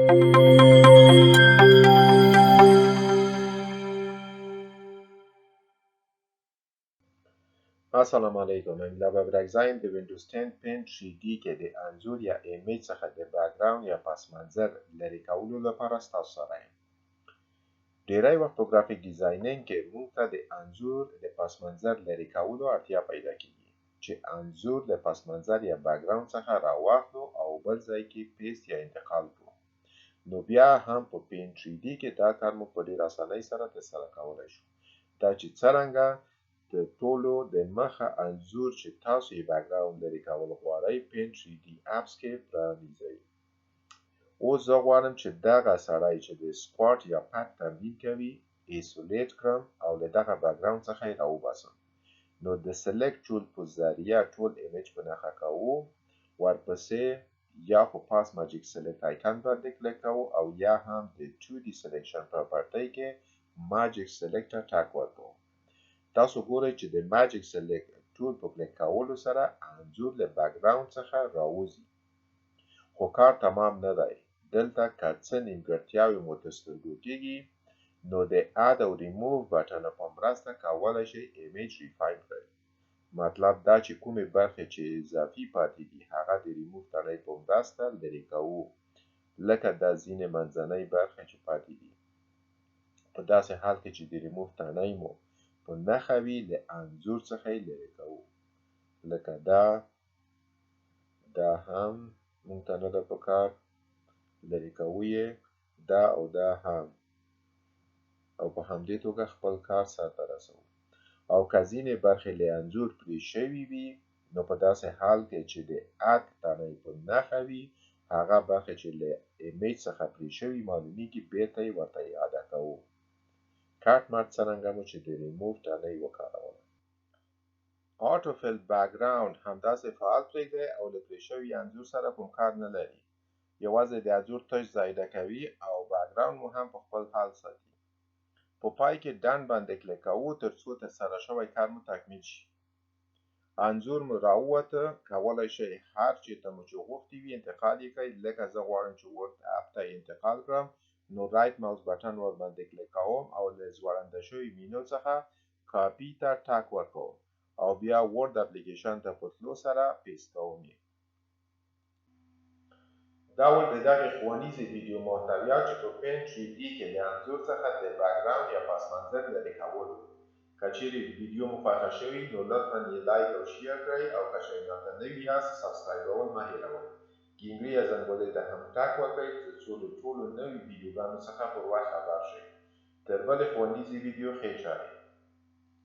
السلام علیکم. املا به برگزایم د وینډوز 10 پین 3D کې د انځور یا ایمیج څخه د بیکګراوند یا پس منظر لرې کولو لپاره ستاسو سره یم. ډیری وخت په ګرافیک ډیزاینینګ کې موږ ته د انځور د پس منظر لرې کولو اړتیا پیدا کیږي چې انځور د پس منظر یا بیکګراوند څخه راواخلو او بل ځای کې پیست یا انتقال کړو. نو بیا هم په پین 3D کې دا کار موږ په ډیر اسانۍ سره ترسره کولی شو. دا چې څرنګه د ټولو د مخه انځور چې تاسو یې بیکګراوند لرې کول غواړئ پین 3D اپس کې پرانیزئ. اوس زه غواړم چې دغه سړی چې د سکواټ یا پټ تمرین کوي ایسولیټ کړم او له دغه بیکګراوند څخه یې راوباسم. نو د سلیکټ ټول په ذریعه ټول ایمیج په نښه کوو، ورپسې یا په پاس ماجیک سلیکټ آیکن باندې کلیک کوو او یا هم د 2D سلیکشن پراپرټۍ کې ماجیک سلیکټ ته ټک ورکوو. تاسو ګورئ چې د ماجیک سلیکټ ټول په کلیک کولو سره انځور له بیکګراوند څخه راوځي. خو کار تمام نه دی. دلته که څه نیمګړتیاوې مو تر سترګو کېږي نو د اد او ریموو بټنو په مرسته کولی شئ ایمیج ریفاین کړئ. مطلب دا چې کومې برخې چې اضافي پاتې دي هغه د ریموو تڼۍ په مرسته لرې کوو، لکه دا ځینې منځنۍ برخې چې پاتې دي. په داسې حال کې چې د ریموو تڼۍ مو په نښه وي له انځور څخه یې لرې کوو، لکه دا هم موږ ته نه ده په کار، لرې کوو یې دا او دا هم، او په همدې توګه خپل کار سرته رسوو. او که ځینې برخې له انځور پرې شوي وي نو په داسې حال کې چې د اد تڼۍ په نښه وي هغه برخې چې له ایمیج څخه پرې شوي معلومیږي بیرته یې ورته اعاده کوو. کټ مټ څرنګه مو چې د ریموو تڼۍ وکاروله. آټو فیل بیکګراوند همداسې فعال پرېږدئ او له پرې شوي انځور سره کوم کار نه لري. یوازې د انځور تش ځای ډکوي او بیکګراوند مو هم په خپل حال ساتي. په پای کې ډن باندې کلیک کوو تر څو ترسره شوی کار مو تکمیل شي. انځور مو راووته، کولی شئ هر چېرته مو چې غوښتي وي انتقال یې کړئ. لکه زه غواړم چې ورډ اپ ته انتقال کړم نو رایټ ماوس بټن ورباندې کلیک کوم او له ځوړنده شوي مینو څخه کاپي ته ټک ورکوم او بیا ورډ اپلیکیشن ته په تلو سره پیست کوم یې. دا ول د دغې ښوونیزې ویډیو محتویات چې په پین 3D کې د انځور څخه د بیکګراوند یا پس منظر لرې کولو. که چیرې ویډیو مو خوښه شوي نو لطفا یې لایک او شیر کړئ او که چینل ته نوي یاست سبسکرایبول مه هېروئ. ګینګري یا زنګولۍ ته هم ټک وکړئ تر څو له ټولو نوي ویډیوګانو څخه پر وخت خبر شئ. تر بلې ښوونیزې ویډیو ښې چارې.